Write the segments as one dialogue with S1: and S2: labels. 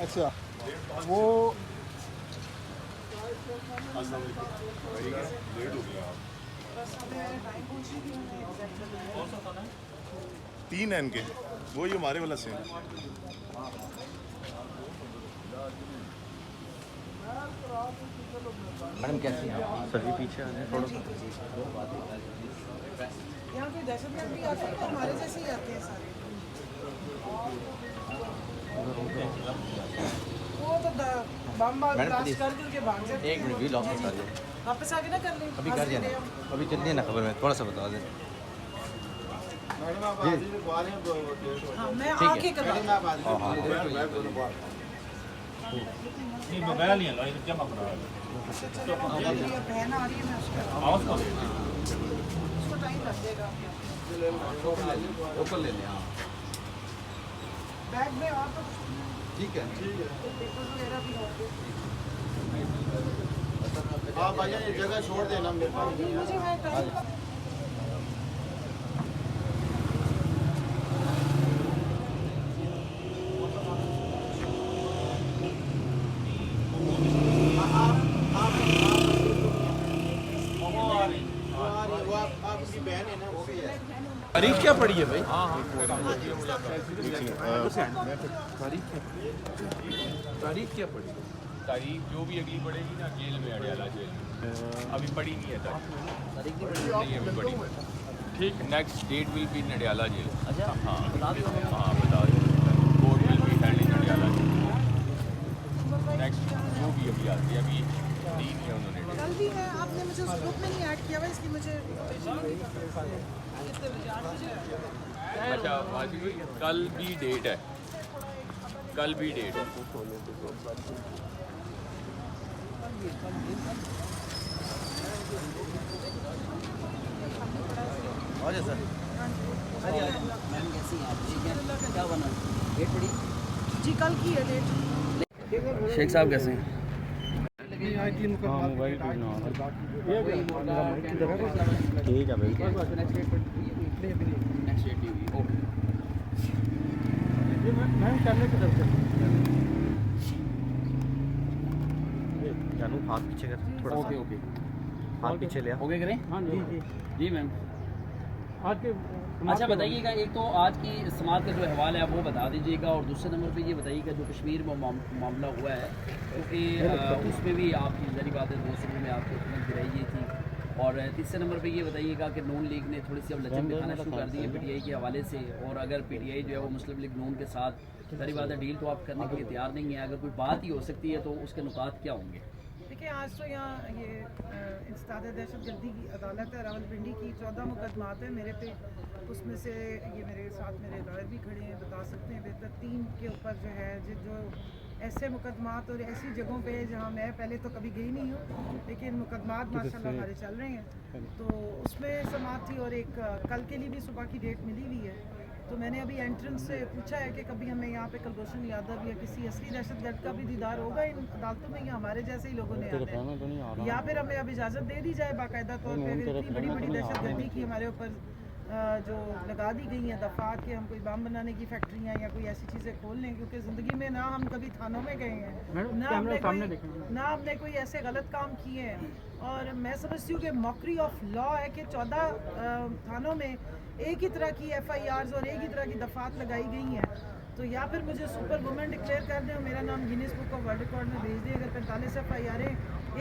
S1: अच्छा वो
S2: तीन है इनके, वो ही हमारे वाला सेम।
S3: मैडम कैसी हैं आप? सभी पीछे आ जाए थोड़ा सा।
S4: यहाँ कोई दहशतगर्द भी आते हैं तो हमारे जैसे ही आते हैं सारे। वो तो बम ब्लास्ट करके भाग जाते हैं।
S3: एक मिनट भी लॉक बता दें।
S4: वापस आके ना कर लें।
S3: अभी कर दिया ना, अभी चलिए ना खबर में थोड़ा सा बता दें।
S4: हाँ मैं आके करवा
S3: हाँ हाँ
S5: नहीं मोबाइल नहीं है लो इधर जमा करा
S4: बहन आ रही है मैं उसका
S5: आवाज करो
S4: उसको टाइम लग जाएगा।
S3: ओपन ले लें। हाँ
S4: बैग में और तो
S3: ठीक है
S4: पेपर वगैरह भी होंगे।
S1: आप भैया ये जगह छोड़ देना मेरे पास।
S4: मुझे है टाइम
S1: आपकी बहन है ना वो भी है।
S6: तारीख क्या पड़ी है भाई? तारीख क्या पड़ी?
S5: तारीख जो भी अगली पड़ेगी ना जेल में अडियाला जेल अभी पड़ी नहीं है तारीख नहीं अभी पड़ी ठीक next date will be in Adiala jail. अच्छा हाँ हाँ बता दें court will be held in Adiala jail next जो भी अभी आती है अभी दी नहीं है उन्होंने डेट।
S4: कल भी है आपने मुझे उस ग्रुप में नहीं ऐड किया हुआ इसकी मुझे
S5: अच्छा वाजिब कल भी डेट है कल भी डेट है।
S3: सर मैम कैसी हैं आप? क्या बना डेट पड़ी?
S4: जी कल की है डेट।
S3: शेख साहब कैसे हैं? ठीक है भाई जानू हाथ पीछे कर थोड़ा सा। ओके हाथ पीछे लिया
S7: ओके करें?
S6: हाँ जी जी
S7: जी मैम।
S6: आज के
S7: अच्छा बताइएगा एक तो आज की समाज का जो अहवाल है वो बता दीजिएगा और दूसरे नंबर पे ये बताइएगा जो कश्मीर में मामला हुआ है क्योंकि उसमें भी आपकी जारी बात है 2 सूबों में आपको हुकूमत गिराई गई थी। और तीसरे नंबर पे ये बताइएगा कि नून लीग ने थोड़ी सी अब लचक दिखाना शुरू कर दी है PTI के हवाले से और अगर PTI जो है वो मुस्लिम लीग नून के साथ जारी बात है डील तो आप करने के लिए तैयार नहीं है। अगर कोई बात ही हो सकती है तो उसके नुकात क्या होंगे?
S4: देखिए आज तो यहाँ ये इंसदाद दहशतगर्दी की अदालत है रावलपिंडी की 14 मुकदमात हैं मेरे पे। उसमें से ये मेरे साथ मेरे लॉयर भी खड़े हैं बता सकते हैं बेहतर 3 के ऊपर जो है जो ऐसे मुकदमात और ऐसी जगहों पे जहाँ मैं पहले तो कभी गई नहीं हूँ लेकिन मुकदमात माशाल्लाह हमारे चल रहे हैं तो उसमें समात थी। और एक कल के लिए भी सुबह की डेट मिली हुई है तो मैंने अभी एंट्रेंस से पूछा है कि कभी हमें यहाँ पे कुलभूषण यादव या किसी असली दहशतगर्द का भी दीदार होगा इन अदालतों में या हमारे जैसे ही लोगों ने आना है या फिर हमें अब इजाज़त दे दी जाए बाकायदा तौर पर इतनी बड़ी बड़ी दहशतगर्दी की हमारे ऊपर जो लगा दी गई हैं दफ़ात के हम कोई बम बनाने की फैक्ट्रियाँ या कोई ऐसी चीज़ें खोल लें क्योंकि ज़िंदगी में ना हम कभी थानों में गए हैं ना हमने कोई ऐसे गलत काम किए हैं। और मैं समझती हूँ कि मॉकरी ऑफ लॉ है कि 14 थानों में एक ही तरह की FIRs और एक ही तरह की दफ़ात लगाई गई हैं तो या फिर मुझे सुपर वुमेन डिक्लेयर कर दें और मेरा नाम Guinness book of world record में भेज दें। अगर 45 FIR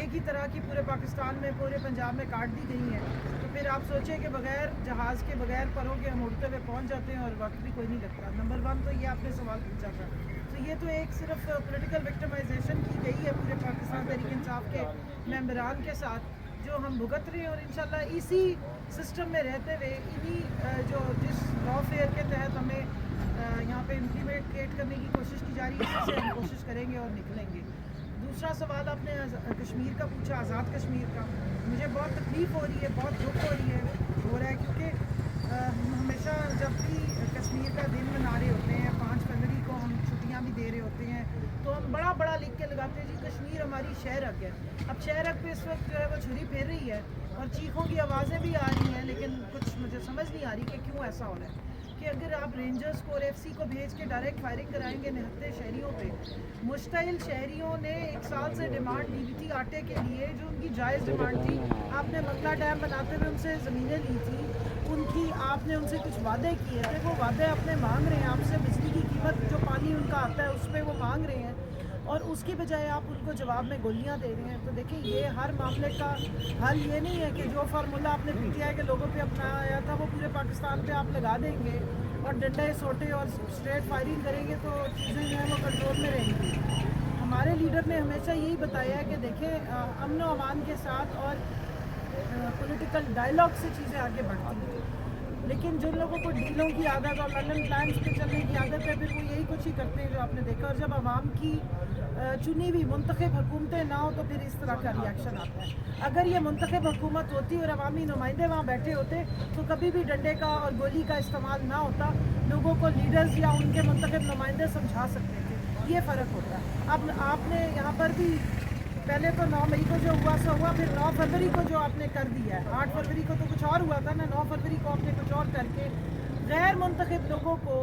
S4: एक ही तरह की पूरे पाकिस्तान में पूरे पंजाब में काट दी गई हैं तो फिर आप सोचें कि बगैर जहाज़ के बगैर परों के हम उड़ते हुए पहुँच जाते हैं और वक्त भी कोई नहीं लगता। नंबर 1 तो ये आपने सवाल पूछा था तो ये तो एक सिर्फ पोलिटिकल विक्टिमाइजेशन की गई है पूरे पाकिस्तान तहरीक इंसाफ के मेंबरान के साथ जो हम भुगत रहे हैं। और इंशाल्लाह इसी सिस्टम में रहते हुए इन्हीं जो जिस लॉफेयर के तहत हमें यहाँ पे इम्प्लीमेंट करने की कोशिश की जा रही है इससे हम कोशिश करेंगे और निकलेंगे। दूसरा सवाल आपने कश्मीर का पूछा आज़ाद कश्मीर का। मुझे बहुत तकलीफ़ हो रही है बहुत दुख हो रहा है क्योंकि हमेशा जब भी कश्मीर का दिन मना रहे होते हैं 5 फरवरी को हम छुट्टियाँ भी दे रहे होते हैं तो हम बड़ा लिख के लगाते हैं जी कश्मीर हमारी शहर हक है। अब शहर हक पे इस वक्त जो है वो छुरी फेर रही है और चीखों की आवाज़ें भी आ रही हैं लेकिन कुछ मुझे समझ नहीं आ रही कि क्यों ऐसा हो रहा है कि कि अगर आप रेंजर्स को और एफसी को भेज के डायरेक्ट फायरिंग कराएंगे निहत्ते शहरियों पे, मुश्ताइल शहरियों ने 1 साल से डिमांड दी थी आटे के लिए, जो उनकी जायज़ डिमांड थी। आपने मंगला डैम बनाते हुए उनसे ज़मीनें ली थी, उनकी आपने उनसे कुछ वादे किए थे, वो वादे अपने मांग रहे हैं आपसे। बिजली की कीमत जो पानी उनका आता है उस पर वो मांग रहे हैं, और उसकी बजाय आप उनको जवाब में गोलियां दे रहे हैं। तो देखिए, ये हर मामले का हल ये नहीं है कि जो फार्मूला आपने पीटीआई के लोगों पे अपनाया था वो पूरे पाकिस्तान पे आप लगा देंगे और डंडे सोटे और स्ट्रेट फायरिंग करेंगे तो चीज़ें जो हैं वो कंट्रोल में रहेंगी। हमारे लीडर ने हमेशा यही बताया है कि देखें, अमन व अमान के साथ और पॉलिटिकल डायलॉग से चीज़ें आगे बढ़ती हैं, लेकिन जिन लोगों को डीलों की आदत और लंदन प्लान्स पे चलने की आदत है, फिर वो यही कुछ ही करते हैं जो आपने देखा। और जब आवाम की चुनी हुई मुंतखब हुकूमतें ना हो तो फिर इस तरह का रिएक्शन आता है। अगर ये मुंतखब हुकूमत होती और अवामी नुमाइंदे वहाँ बैठे होते तो कभी भी डंडे का और गोली का इस्तेमाल ना होता, लोगों को लीडर्स या उनके मुंतखब नुमाइंदे समझा सकते थे। ये फ़र्क होता है। अब आपने यहाँ पर भी पहले तो 9 मई को जो हुआ सो हुआ, फिर 9 फरवरी को जो आपने कर दिया है, 8 फरवरी को तो कुछ और हुआ था ना, 9 फरवरी को आपने कुछ और करके गैर मुंतखब लोगों को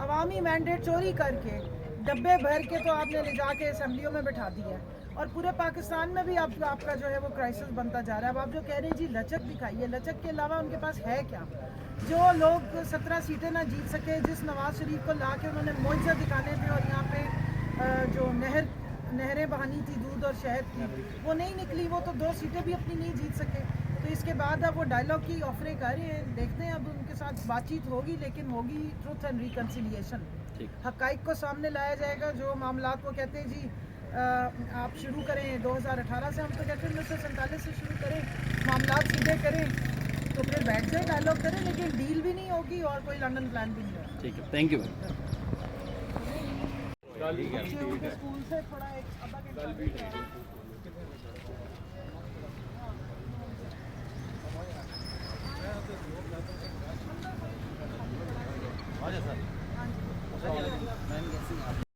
S4: अवामी मैंडेट चोरी करके डब्बे भर के तो आपने ले जाके असम्बलियों में बिठा दिया है। और पूरे पाकिस्तान में भी आपका जो है वो क्राइसिस बनता जा रहा है। अब आप जो कह रहे हैं जी लचक दिखाइए, लचक के अलावा उनके पास है क्या? जो लोग 17 सीटें ना जीत सके, जिस नवाज शरीफ को ला के उन्होंने मुआवजा दिखाने पे और यहाँ पे जो नहरें बहानी थी दूध और शहद की, वो नहीं निकली, वो तो 2 सीटें भी अपनी नहीं जीत सके। तो इसके बाद अब वो डायलॉग की ऑफरें कर रहे हैं, देखते हैं अब उनके साथ बातचीत होगी, लेकिन होगी ट्रुथ एंड रिकन्सिलिएशन। हक़ाइक़ को सामने लाया जाएगा। जो मामलात वो कहते हैं जी आप शुरू करें 2018 से, हम तो कहते हैं 1947 से शुरू करें, मामलात सीधे करें, तो फिर बैठ जाए डायलॉग करें, लेकिन डील भी नहीं होगी और कोई लंदन प्लान भी नहीं होगा।
S7: ठीक है, थैंक यू।
S4: बच्चे उनके स्कूल से थोड़ा एक अब्बा के
S3: मैम कैसी हैं आप?